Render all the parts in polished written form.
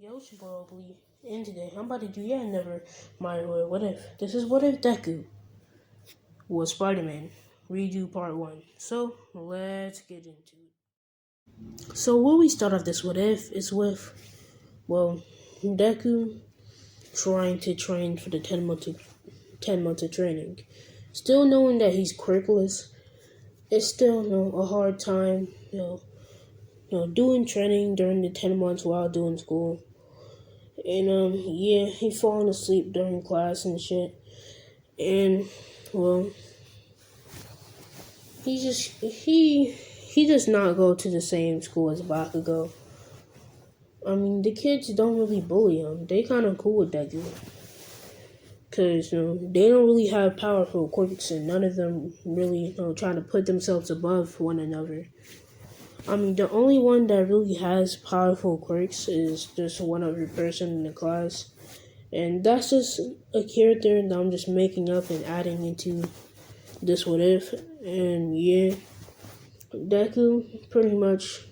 Yo, it's your boy Goblin, and today I'm about to do yet another my what if. This is what if Deku was Spider-Man, redo part 1. So, let's get into it. So, where we start off this what if is with, well, Deku trying to train for the 10 months of training. Still knowing that he's quirkless, it's still a hard time, doing training during the 10 months while doing school. And yeah, he falling asleep during class and shit. And well, he does not go to the same school as Bakugo. I mean, the kids don't really bully him. They kind of cool with Deku. Because, they don't really have powerful quirks, and none of them really, trying to put themselves above one another. I mean, the only one that really has powerful quirks is just one other person in the class. And that's just a character that I'm just making up and adding into this what if. And yeah, Deku pretty much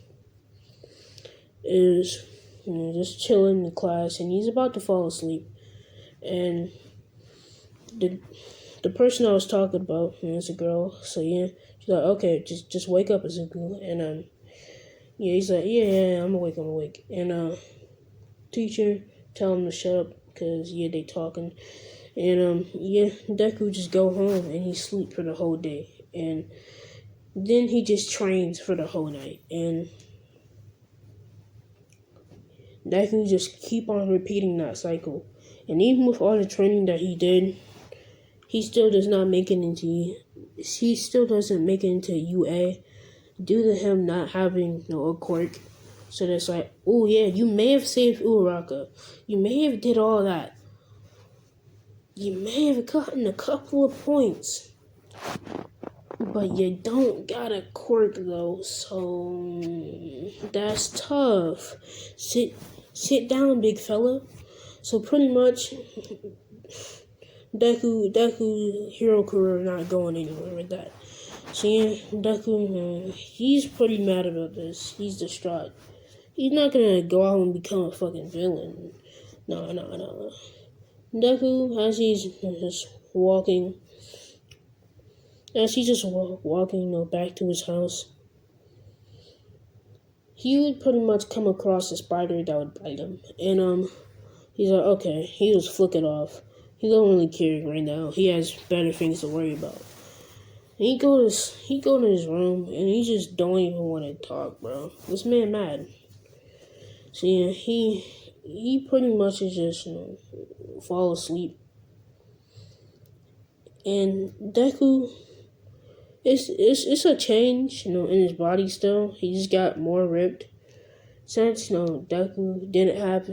is just chilling in the class, and he's about to fall asleep. And the person I was talking about is a girl. So yeah, she's like, okay, just wake up, Izuku. And yeah, he's like, yeah, I'm awake. And teacher tell him to shut up, cause yeah, they talking. And yeah, Deku just go home and he sleep for the whole day, and then he just trains for the whole night. And Deku just keep on repeating that cycle. And even with all the training that he did, he still does not make it into. He still doesn't make it into UA due to him not having a quirk. So that's like, oh yeah, you may have saved Uraraka, you may have did all that, you may have gotten a couple of points, but you don't got a quirk though, so that's tough. Sit down, big fella. So pretty much, Deku hero career not going anywhere with that. So yeah, Deku, he's pretty mad about this. He's distraught. He's not gonna go out and become a fucking villain. No. Deku, as he's just walking, back to his house, he would pretty much come across a spider that would bite him. And he's like, okay, he just flick it off. He don't really care right now. He has better things to worry about. And he go to his room, and he just don't even want to talk, bro. This man mad. So yeah, he pretty much is just fall asleep. And Deku, it's a change, in his body still. He just got more ripped. Since Deku didn't have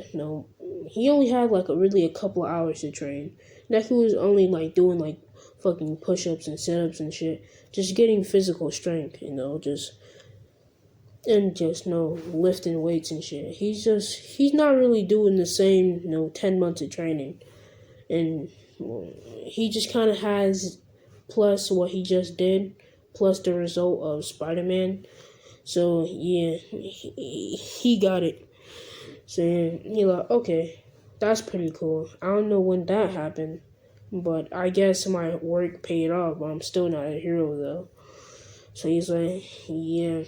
he only had a couple of hours to train. Deku was only doing fucking push-ups and sit-ups and shit, just getting physical strength, just lifting weights and shit. He's not really doing the same 10 months of training, and he just kind of has plus what he just did plus the result of Spider-Man. So yeah, he got it. So you're like, okay, that's pretty cool. I don't know when that happened, but I guess my work paid off. But I'm still not a hero though. So he's like, yeah.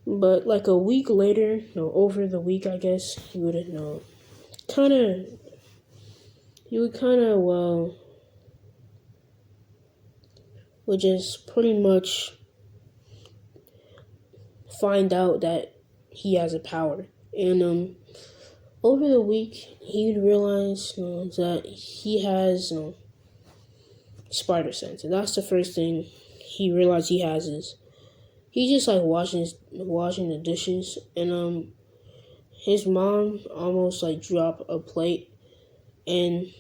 But a week later, over the week, I guess he would would just pretty much find out that he has a power. And over the week, he would realize that he has spider sense, and that's the first thing he realized he has is he's just washing the dishes, and his mom almost dropped a plate, and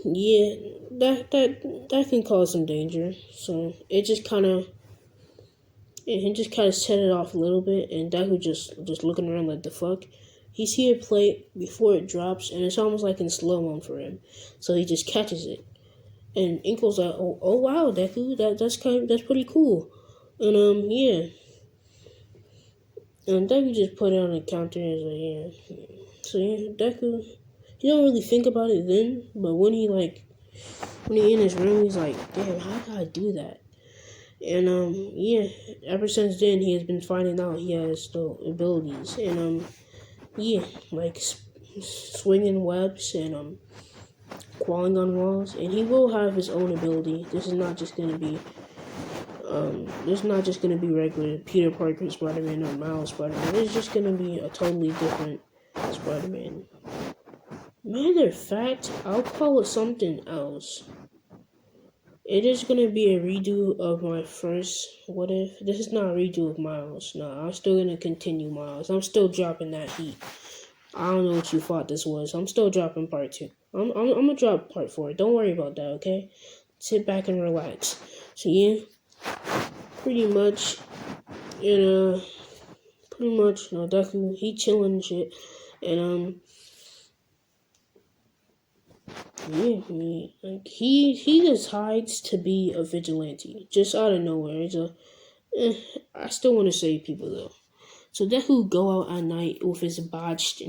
yeah, that can cause some danger. So it just kind of set it off a little bit, and Deku just looking around like the fuck. He see a plate before it drops, and it's almost in slow-mo for him. So he just catches it, and Inkle's like, oh wow, Deku, that's pretty cool. And yeah, And Deku just put it on the counter and was like, yeah. So yeah, Deku, he don't really think about it then, but when he in his room, he's like, damn, how did I do that? And yeah, ever since then he has been finding out he has the abilities, and yeah, like swinging webs and crawling on walls, and he will have his own ability. This is not just gonna be regular Peter Parker Spider-Man or Miles Spider-Man. It's just gonna be a totally different Spider-Man. Matter of fact, I'll call it something else. It is gonna be a redo of my first What If. This is not a redo of Miles. No, I'm still gonna continue Miles. I'm still dropping that heat. I don't know what you thought this was. I'm still dropping part 2. I'm gonna drop part 4. Don't worry about that, okay? Sit back and relax. So yeah, pretty much, and Deku, he chilling and shit, and yeah, he decides to be a vigilante just out of nowhere. I still want to save people though. So Deku go out at night with his botched,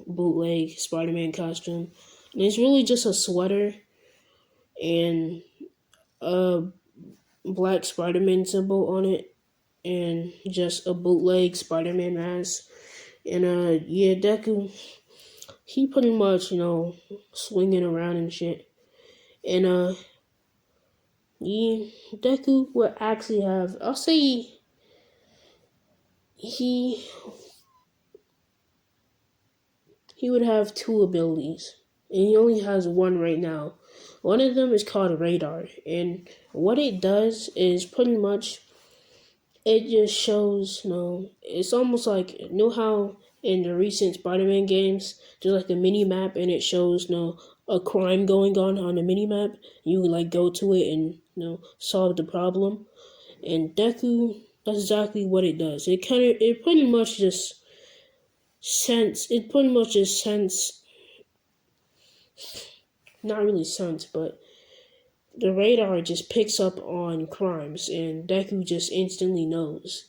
bootleg Spider-Man costume, and it's really just a sweater and a black Spider-Man symbol on it, and just a bootleg Spider-Man mask. And yeah, Deku, he pretty much swinging around and shit, and yeah, Deku would actually have, I'll say, he he would have 2 abilities, and he only has one right now. One of them is called Radar, and what it does is pretty much it just shows, it's almost like, how in the recent Spider-Man games, there's like a mini map, and it shows, a crime going on the mini map. You would like go to it and solve the problem. And Deku, that's exactly what it does. It pretty much just sense, not really sense, but the radar just picks up on crimes, and Deku just instantly knows.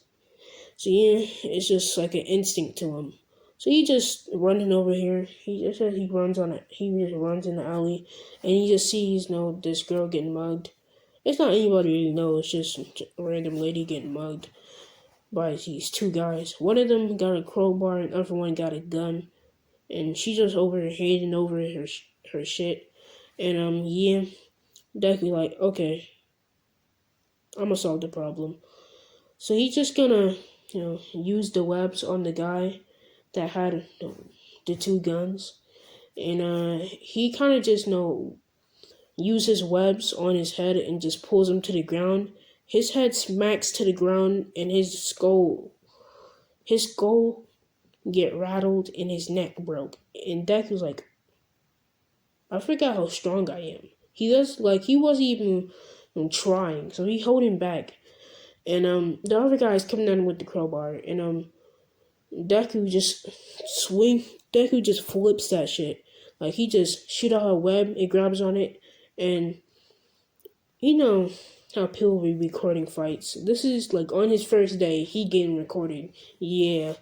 So yeah, it's just like an instinct to him. So he just running over here. He just says he just runs in the alley, and he just sees this girl getting mugged. It's not anybody really knows. It's just a random lady getting mugged by these 2 guys. One of them got a crowbar, and the other one got a gun, and she just over her head and over her shit. And yeah, Deku like, okay, I'm gonna solve the problem. So he's just gonna use the webs on the guy that had the 2 guns, and he kind of just uses webs on his head and just pulls him to the ground. His head smacks to the ground, and his skull get rattled, and his neck broke. And Deku's like, I forgot how strong I am. He wasn't even trying, so he holding back. And the other guy's coming down with the crowbar, and Deku just swing. Deku just flips that shit. Like he just shoot out a web, it grabs on it, and you know how people be recording fights. This is like on his first day, he getting recorded. Yeah,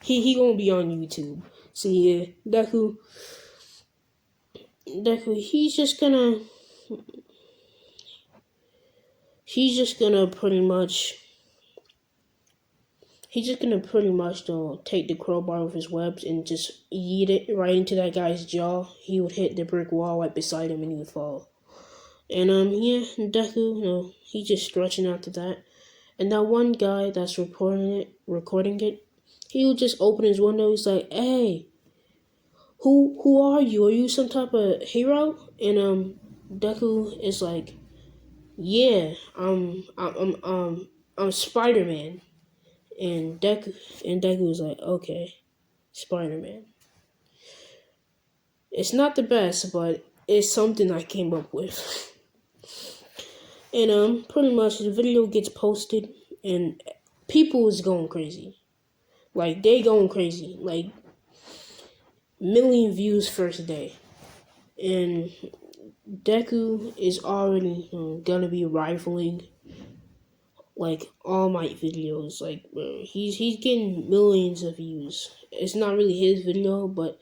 he gonna be on YouTube. So yeah, Deku, he's just gonna pretty much take the crowbar with his webs and just yeet it right into that guy's jaw. He would hit the brick wall right beside him and he would fall. And yeah, Deku, he's just stretching after that. And that one guy that's recording it, he would just open his window. He's like, "Hey, who are you? Are you some type of hero?" And Deku is like, "Yeah, I'm Spider-Man." And Deku was like, "Okay, Spider-Man. It's not the best, but it's something I came up with." And pretty much the video gets posted, and people is going crazy. Like they going crazy. Like million views first day, and Deku is already gonna be rivaling like All Might videos. Like, bro, he's getting millions of views. It's not really his video, but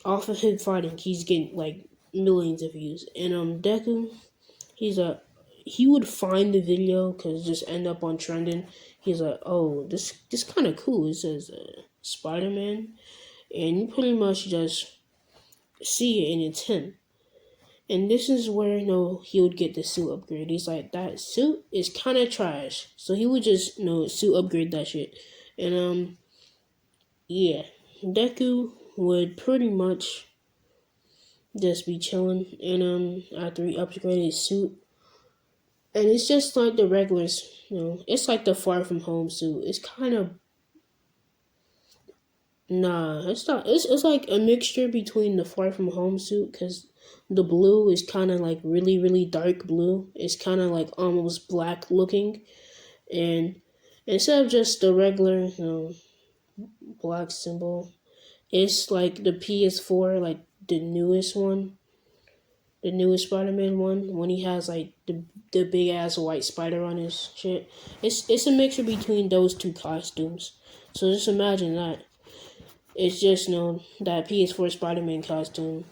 off of him fighting, he's getting like millions of views. And Deku, he would find the video because just end up on trending. He's like, oh, this kind of cool. It says Spider-Man, and you pretty much just see it, and it's him. And this is where he would get the suit upgrade. He's like, that suit is kind of trash, so he would just suit upgrade that shit. And yeah, Deku would pretty much just be chilling, and after he upgraded his suit, and it's just like the regular, it's like the Far From Home suit. It's kind of nah, it's not. It's like a mixture between the Far From Home suit, because the blue is kind of like really really dark blue. It's kind of like almost black looking, and instead of just the regular black symbol, it's like the PS4, like the newest one, the newest Spider-Man one, when he has like the big ass white spider on his shit. It's a mixture between those two costumes. So just imagine that. It's just that PS4 Spider-Man costume,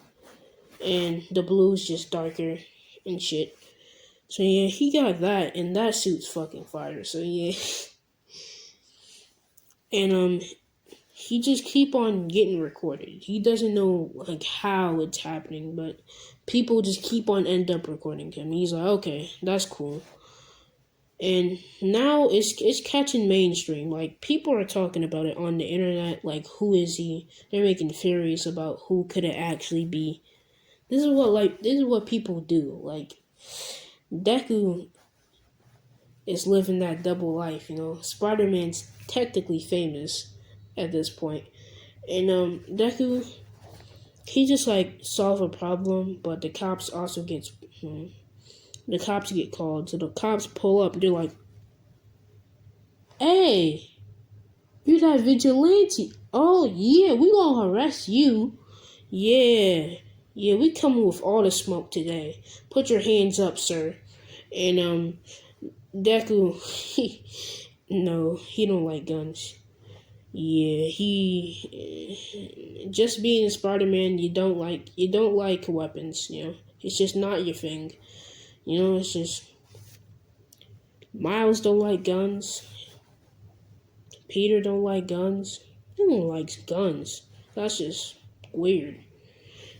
and the blue's just darker and shit. So yeah, he got that, and that suit's fucking fire. So yeah, and he just keep on getting recorded. He doesn't know like how it's happening, but people just keep on end up recording him. He's like, okay, that's cool. And now it's catching mainstream. Like, people are talking about it on the internet. Like, who is he? They're making theories about who could it actually be. This is what people do. Like, Deku is living that double life. Spider-Man's technically famous at this point, and Deku, he just like solve a problem, but the cops also the cops get called. So the cops pull up. They're like, hey, you're that vigilante. Oh, yeah, we gonna arrest you. Yeah, we coming with all the smoke today. Put your hands up, sir. And, Deku, no, he don't like guns. Yeah, he, just being a Spider-Man, you don't like weapons, It's just not your thing. It's just, Miles don't like guns. Peter don't like guns. No one likes guns. That's just weird.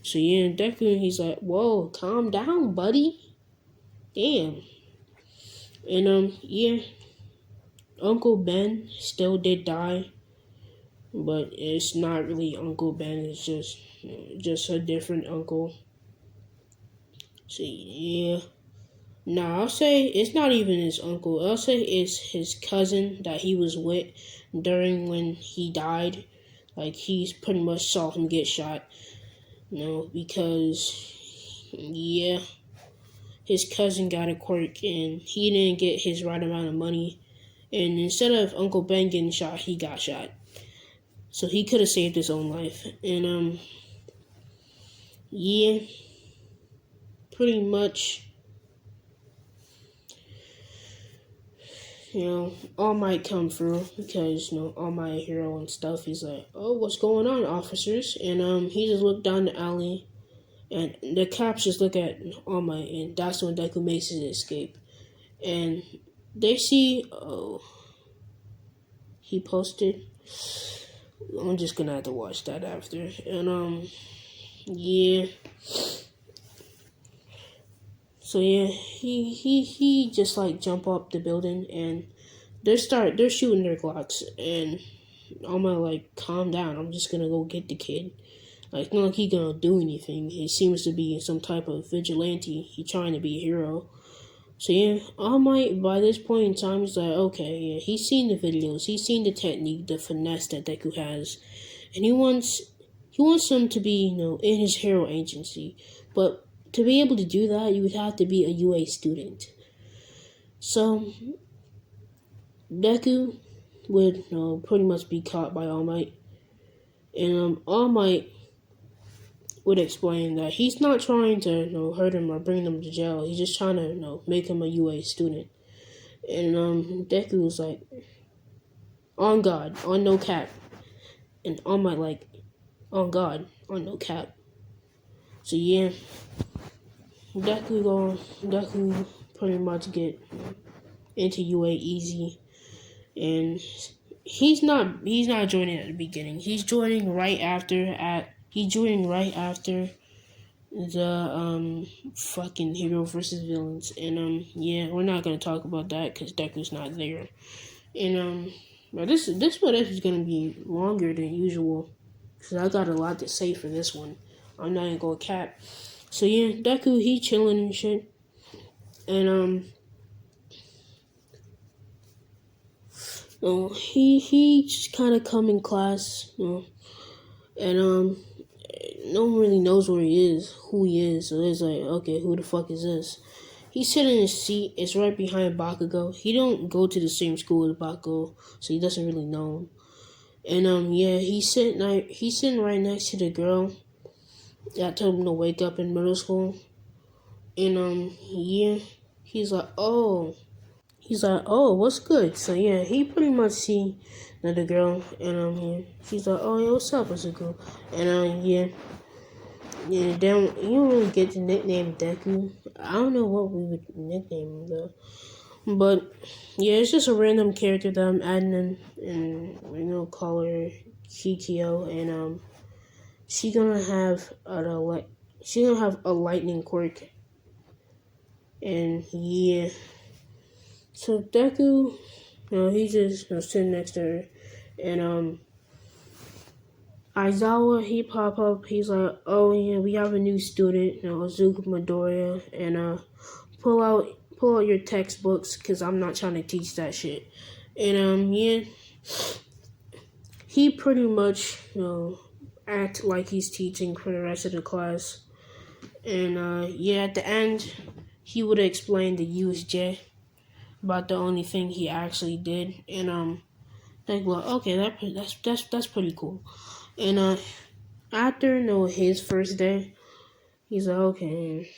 So yeah, Deku, he's like, whoa, calm down, buddy. Damn. And yeah, Uncle Ben still did die, but it's not really Uncle Ben. It's just a different uncle. So yeah. Nah, I'll say it's not even his uncle. I'll say it's his cousin that he was with during when he died. Like, he's pretty much saw him get shot. Because, yeah, his cousin got a quirk and he didn't get his right amount of money. And instead of Uncle Ben getting shot, he got shot. So he could have saved his own life. And, yeah, pretty much, All Might come through because, All Might hero and stuff. He's like, oh, what's going on, officers? And, he just looked down the alley, and the cops just look at All Might, and that's when Deku makes his escape. And they see, oh, he posted. I'm just gonna have to watch that after. And, yeah. So yeah, he just like jump up the building, and they're shooting their Glocks, and I'm like, calm down, I'm just gonna go get the kid. Like, it's not like he gonna do anything. He seems to be some type of vigilante. He trying to be a hero. So yeah, All Might, by this point in time, he's like, okay, yeah, he's seen the videos, he's seen the technique, the finesse that Deku has, and he wants him to be, in his hero agency. But to be able to do that, you would have to be a UA student. So Deku would, pretty much be caught by All Might, and All Might would explain that he's not trying to, hurt him or bring him to jail. He's just trying to, make him a UA student. And Deku was like, on God, on no cap. And All Might like, on God, on no cap. So yeah, Deku pretty much get into UA easy, and he's not joining at the beginning. He's joining right after the fucking hero versus villains, and yeah, we're not gonna talk about that because Deku's not there, and but this what if is gonna be longer than usual because I got a lot to say for this one. I'm not even gonna cap. So yeah, Deku he chilling and shit, and he just kind of come in class, and no one really knows where he is, who he is. So it's like, okay, who the fuck is this? He's sitting in his seat. It's right behind Bakugo. He don't go to the same school as Bakugo, so he doesn't really know him. And yeah, he's sitting right next to the girl that told him to wake up in middle school. And yeah, he's like, oh. He's like, oh, what's good? So yeah, he pretty much see the girl, and yeah, she's like, oh, yeah, what's up, Asuko? And yeah, then you don't really get the nickname Deku. I don't know what we would nickname him though, but yeah, it's just a random character that I'm adding in, and we're gonna call her Kikyo, and she's gonna have a lightning quirk, and yeah. So Deku, he's just sitting next to her, and Aizawa, he pop up. He's like, "Oh yeah, we have a new student, Azuka Midoriya, and pull out your textbooks, cause I'm not trying to teach that shit." And yeah, he pretty much act like he's teaching for the rest of the class, and yeah, at the end, he would explain the USJ about the only thing he actually did, and like, well, okay, that's pretty cool. And after his first day, he's like, okay,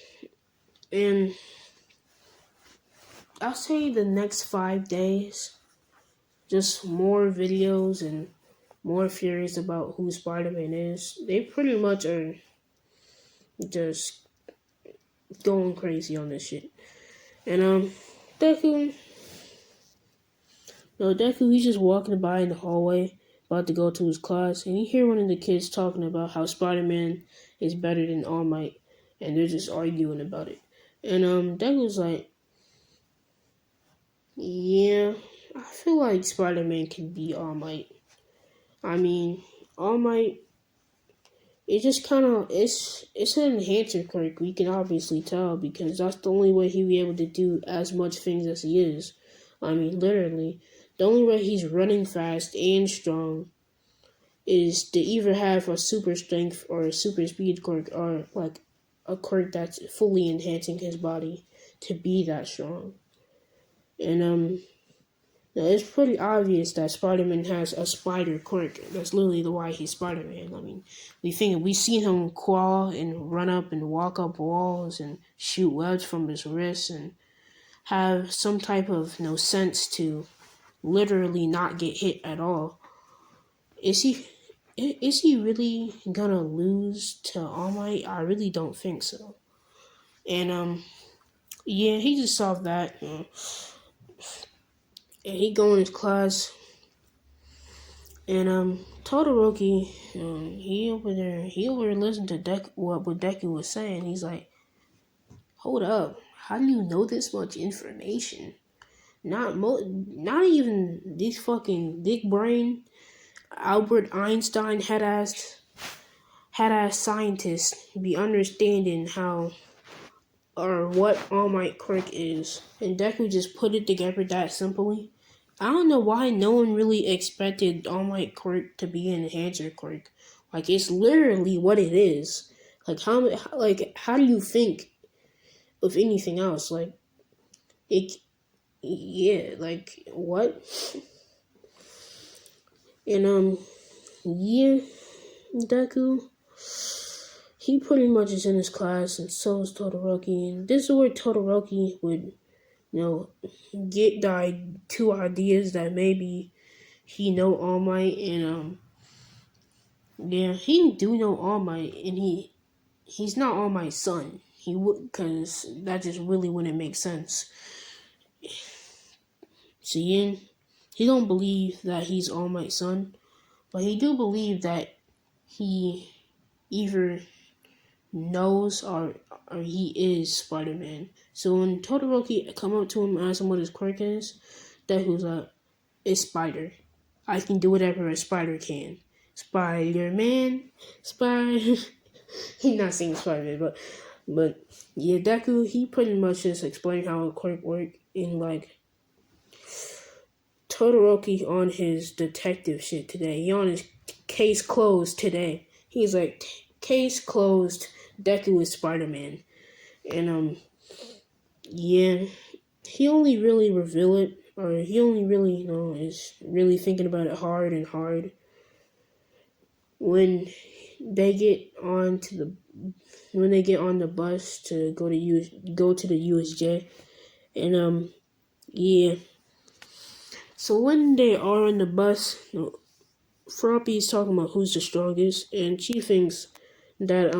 and I'll say the next 5 days, just more videos and more theories about who Spider-Man is. They pretty much are just going crazy on this shit. And Deku, Deku, he's just walking by in the hallway, about to go to his class, and you hear one of the kids talking about how Spider-Man is better than All Might, and they're just arguing about it. And Deku's like, yeah, I feel like Spider-Man can beat All Might. I mean, All Might, it just kind of, it's an enhancer quirk, we can obviously tell, because that's the only way he'll be able to do as much things as he is. I mean, literally. The only way he's running fast and strong is to either have a super strength or a super speed quirk, or like a quirk that's fully enhancing his body to be that strong. And it's pretty obvious that Spider-Man has a spider quirk. That's literally the why he's Spider-Man. I mean, we've seen him crawl and run up and walk up walls and shoot webs from his wrists and have some type of sense to literally not get hit at all. Is he really gonna lose to All Might? I really don't think so. And yeah, he just solved that. And he go in his class, and Todoroki, he over there listened to what Deku was saying. He's like, hold up, how do you know this much information? Not even these fucking big brain Albert Einstein head ass scientists be understanding how or what All Might quirk is, and Deku just put it together that simply. I don't know why no one really expected All Might quirk to be an enhancer quirk. Like, it's literally what it is. Like, how do you think of anything else? Like, it, yeah, like, what? And yeah, Deku, he pretty much is in his class, and so is Todoroki. And this is where Todoroki would get the two ideas that maybe he know All Might, and yeah, he do know All Might, and he's not All Might's son. He would, cause that just really wouldn't make sense. So yeah, he don't believe that he's All Might's son, but he do believe that he either knows or he is Spider-Man. So when Todoroki come up to him and ask him what his quirk is, Deku's like, it's Spider. I can do whatever a spider can. Spider-Man, Spider. He's not saying Spider-Man, but yeah, Deku, he pretty much just explained how a quirk work in like Todoroki on his detective shit today. He on his case closed today. He's like, case closed. Deku is Spider-Man, and yeah, he only really reveal it, or he only really is really thinking about it hard and hard when they get on the bus to go to the USJ, and yeah. So when they are on the bus, Froppy is talking about who's the strongest, and she thinks that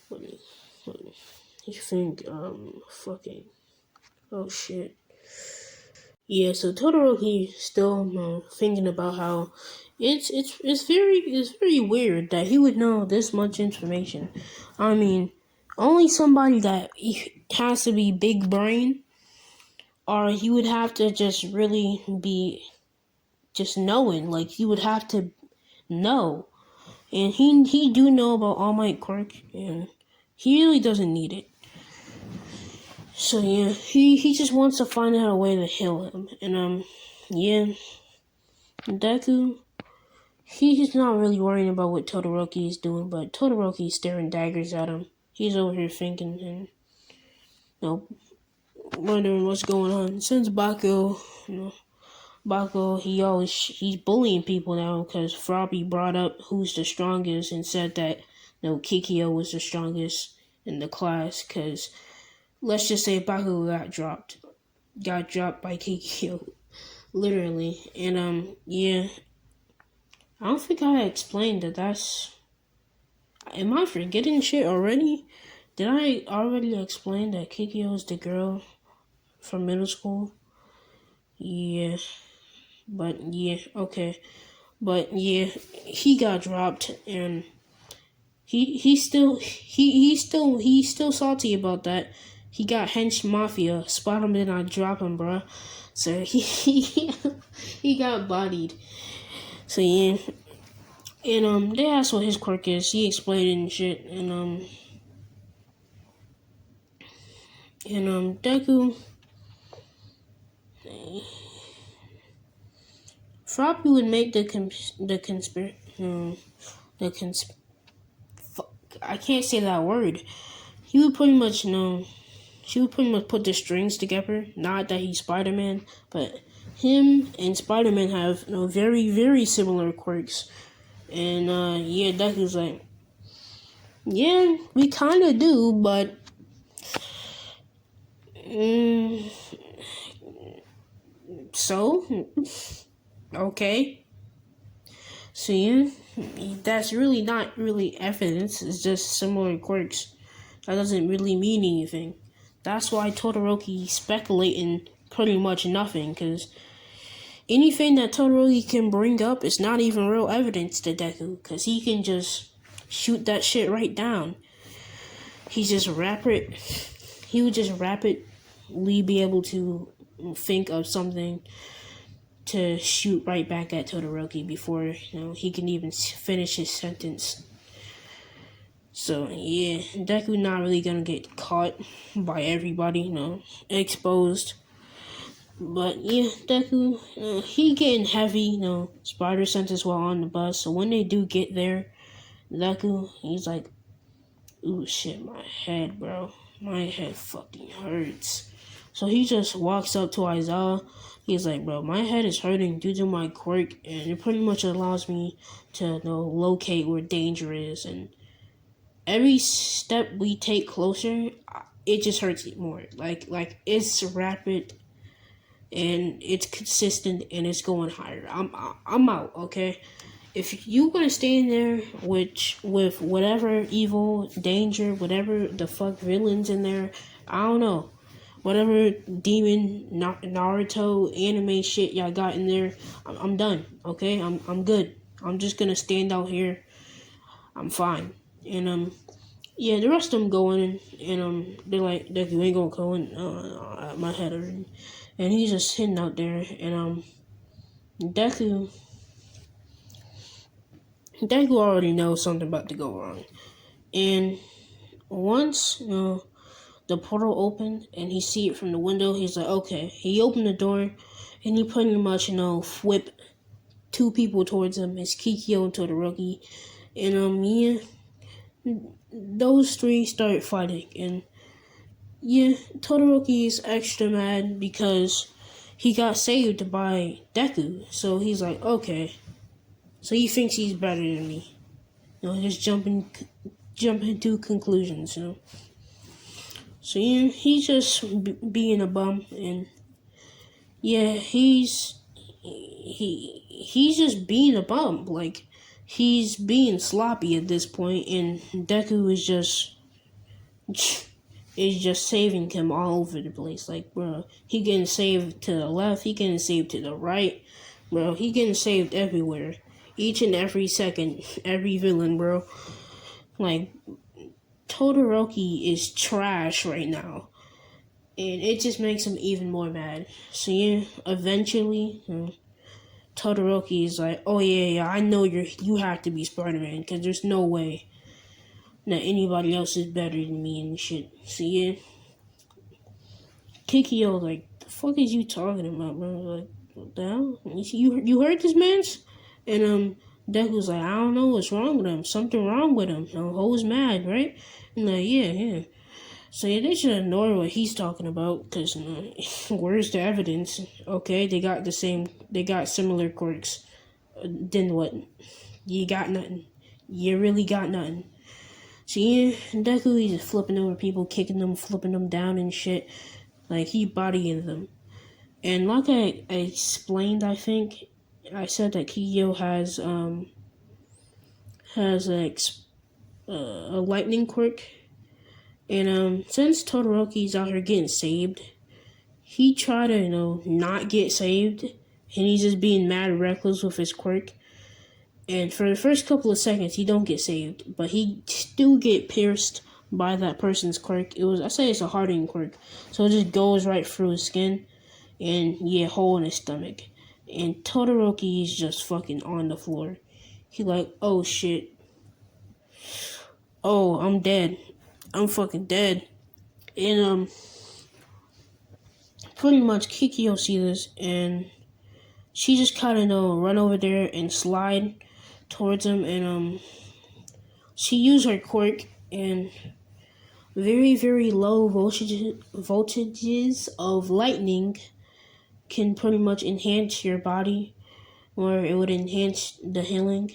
let me, you think fucking oh shit. Yeah, so Todoroki still thinking about how it's very weird that he would know this much information. I mean, only somebody that has to be big brain, or he would have to just really be just knowing. Like he would have to know, and he do know about All Might quirk, and he really doesn't need it. So yeah, he just wants to find out a way to heal him, and yeah, Deku, he's not really worrying about what Todoroki is doing, but Todoroki is staring daggers at him. He's over here thinking and wondering what's going on. Since Bako, he's bullying people now because Froppy brought up who's the strongest and said that Kikyo was the strongest in the class. Because let's just say Bako got dropped by Kikyo, literally. And yeah, I don't think I explained that. Am I forgetting shit already? Did I already explain that Kikyo is the girl from middle school? Yeah. But yeah, okay. But yeah, he got dropped, and he's still salty about that. He got hench mafia. Spot him, then I drop him, bruh. So he got bodied. So yeah, and they asked what his quirk is. He explained it and shit, and Deku. Froppy would make I can't say that word. He would pretty much She would pretty much put the strings together. Not that he's Spider-Man, but him and Spider-Man have very very similar quirks. And yeah, Deku's like, yeah, we kind of do, but so okay. So yeah, that's really not really evidence. It's just similar quirks. That doesn't really mean anything. That's why Todoroki speculating pretty much nothing, because anything that Todoroki can bring up is not even real evidence to Deku, because he can just shoot that shit right down. He would just rapidly be able to think of something to shoot right back at Todoroki before he can even finish his sentence. So yeah, Deku not really gonna get caught by everybody, exposed. But yeah, Deku, he getting heavy, spider senses while on the bus. So when they do get there, Deku, he's like, ooh shit, my head, bro. My head fucking hurts. So he just walks up to Aizawa. He's like, bro, my head is hurting due to my quirk, and it pretty much allows me to locate where danger is. And every step we take closer, it just hurts it more. Like it's rapid and it's consistent and it's going higher. I'm out. Okay, if you gonna stay in there with whatever evil danger, whatever the fuck villains in there, I don't know, whatever demon Naruto anime shit y'all got in there, I'm done. Okay, I'm good. I'm just gonna stand out here. I'm fine. And yeah, the rest of them going and they're like, Deku ain't gonna go in. My head hurting, and he's just sitting out there and Deku already knows something about to go wrong. And once, the portal opened and he see it from the window, he's like, okay. He opened the door and he pretty much, whip two people towards him. It's Kikyo and Todoroki. And, yeah, those three start fighting. And, yeah, Todoroki is extra mad because he got saved by Deku. So he's like, okay. So he thinks he's better than me. Just jumping to conclusions, So yeah, he's just being a bum, and yeah, he's just being a bum. Like, he's being sloppy at this point, and Deku is just saving him all over the place. Like, bro, he getting saved to the left, he getting saved to the right, bro. He getting saved everywhere. Each and every second, every villain, bro. Like, Todoroki is trash right now. And it just makes him even more mad. So yeah, eventually, Todoroki is like, oh yeah, I know you have to be Spider-Man, because there's no way that anybody else is better than me and shit. So yeah, Kikyo, like, the fuck is you talking about, bro? Like, what the hell? You heard this, man's? And Deku's like, I don't know what's wrong with him. Something wrong with him. Ho's mad, right? And like, yeah. So yeah, they should ignore what he's talking about, because where's the evidence? Okay, they got similar quirks. Then what? You got nothing. You really got nothing. So yeah, Deku, he's just flipping over people, kicking them, flipping them down and shit. Like, he bodying them. And like I explained, I think, I said that Kikyo has a lightning quirk. And since Todoroki's out here getting saved, he tried to, not get saved. And he's just being mad reckless with his quirk. And for the first couple of seconds, he don't get saved. But he still get pierced by that person's quirk. I say it's a hardening quirk. So it just goes right through his skin. And, yeah, hole in his stomach. And Todoroki is just fucking on the floor. He like, oh shit. Oh, I'm dead. I'm fucking dead. And, pretty much Kikyo see this, and she just kind of run over there and slide towards him, and, she used her quirk, and very, very low voltages of lightning can pretty much enhance your body, or it would enhance the healing.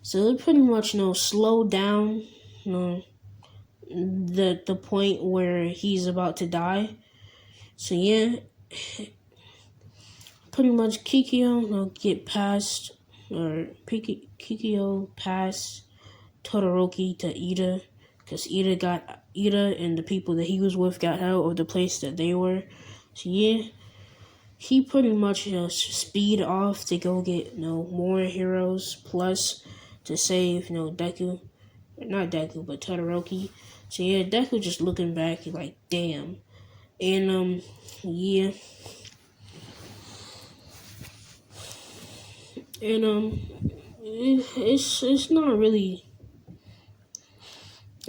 So it would pretty much, slow down, the point where he's about to die. So yeah, pretty much Kikyo get past, or Kikyo past Todoroki to Ida, because Ida and the people that he was with got out of the place that they were. So yeah, he pretty much speed off to go get more heroes, plus to save Deku, not Deku but Todoroki. So yeah, Deku just looking back, he's like, damn. And yeah, and it's not really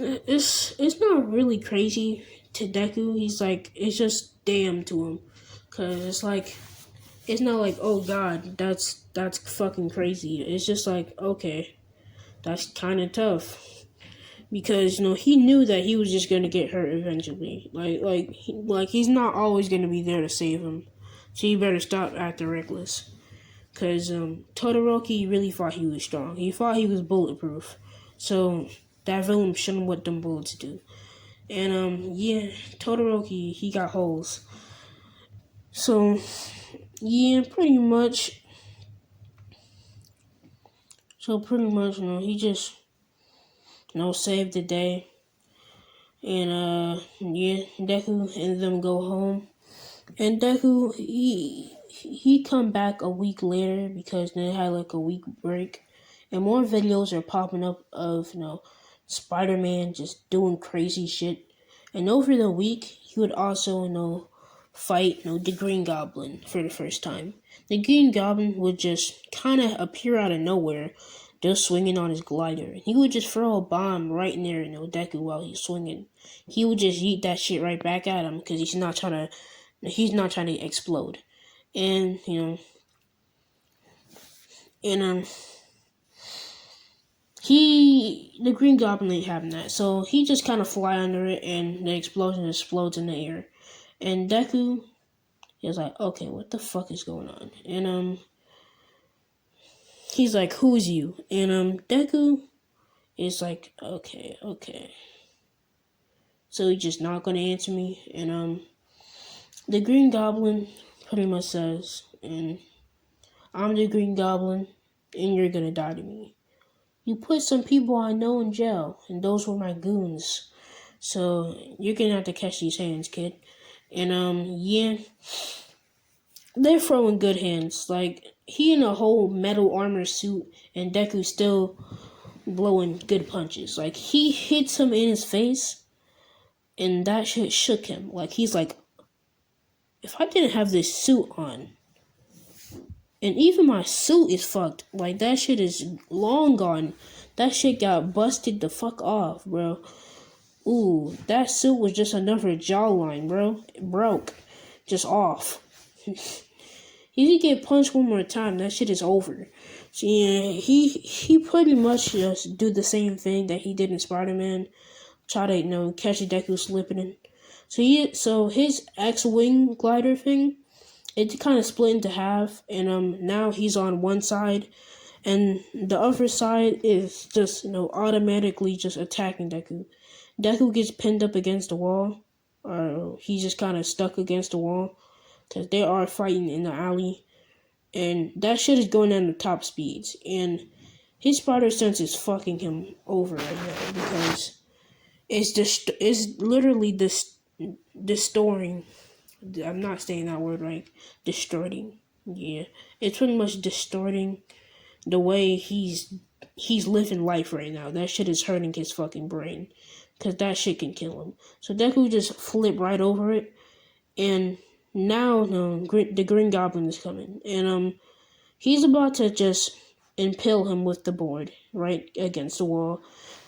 it's not really crazy to Deku. He's like, it's just damn to him, cause it's like, it's not like, oh god, that's fucking crazy. It's just like, okay, that's kind of tough. Because he knew that he was just gonna get hurt eventually. Like he's not always gonna be there to save him. So you better stop acting reckless. Cause Todoroki really thought he was strong. He thought he was bulletproof. So that villain shouldn't what them bullets do. And yeah, Todoroki, he got holes. So yeah, pretty much. He just saved the day. And yeah, Deku and them go home. And Deku, he come back a week later because they had like a week break, and more videos are popping up of Spider-Man just doing crazy shit. And over the week, he would also fight the Green Goblin for the first time. The Green Goblin would just kind of appear out of nowhere, just swinging on his glider. He would just throw a bomb right near Deku while he's swinging. He would just eat that shit right back at him because he's not trying to explode. And and the Green Goblin ain't having that, so he just kind of fly under it, and the explosion explodes in the air. And Deku is like, okay, what the fuck is going on? And he's like, who's you? And Deku is like, okay. So he's just not gonna answer me. And the Green Goblin pretty much says, and I'm the Green Goblin, and you're gonna die to me. You put some people I know in jail, and those were my goons. So you're gonna have to catch these hands, kid. And yeah, they're throwing good hands. Like, he in a whole metal armor suit, and Deku's still blowing good punches. Like, he hits him in his face, and that shit shook him. Like, he's like, if I didn't have this suit on, and even my suit is fucked. Like, that shit is long gone. That shit got busted the fuck off, bro. Ooh, that suit was just another jawline, bro. It broke. Just off. If he get punched one more time, that shit is over. So yeah, he pretty much just do the same thing that he did in Spider-Man. Try to, catch Deku slipping in. So his X-Wing glider thing, it kind of split into half, and now he's on one side, and the other side is just automatically just attacking Deku. Deku gets pinned up against the wall, or he's just kind of stuck against the wall, because they are fighting in the alley, and that shit is going at the top speeds, and his spider sense is fucking him over right now, because it's literally distorting. I'm not saying that word right. Distorting. Yeah, it's pretty much distorting the way he's living life right now. That shit is hurting his fucking brain, cause that shit can kill him. So Deku just flipped right over it, and now the Green Goblin is coming, and he's about to just impale him with the board right against the wall,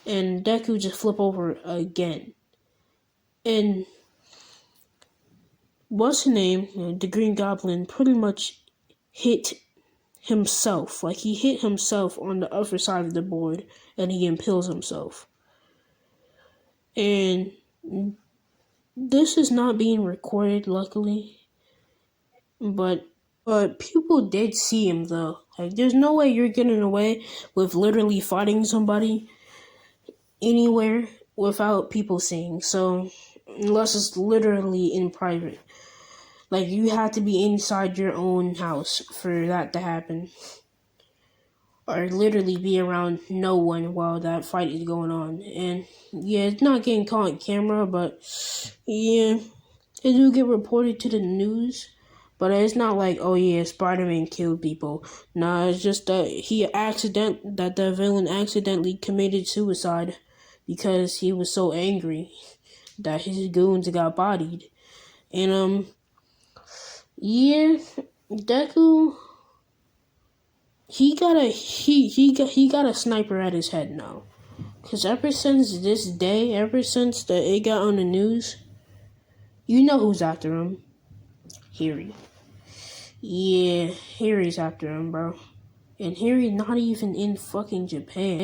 and Deku just flip over again, and what's his name? The Green Goblin pretty much hit himself. Like, he hit himself on the other side of the board, and he impales himself. And this is not being recorded, luckily. But people did see him, though. Like, there's no way you're getting away with literally fighting somebody anywhere without people seeing. So, unless it's literally in private. Like, you have to be inside your own house for that to happen. Or literally be around no one while that fight is going on. And yeah, it's not getting caught on camera, but yeah, it do get reported to the news. But it's not like, oh yeah, Spider-Man killed people. Nah, it's just that the villain accidentally committed suicide because he was so angry that his goons got bodied. And yeah, Deku, he got a sniper at his head now. Cause ever since this day, ever since it got on the news, you know who's after him. Harry. Yeah, Harry's after him, bro. And Harry's not even in fucking Japan.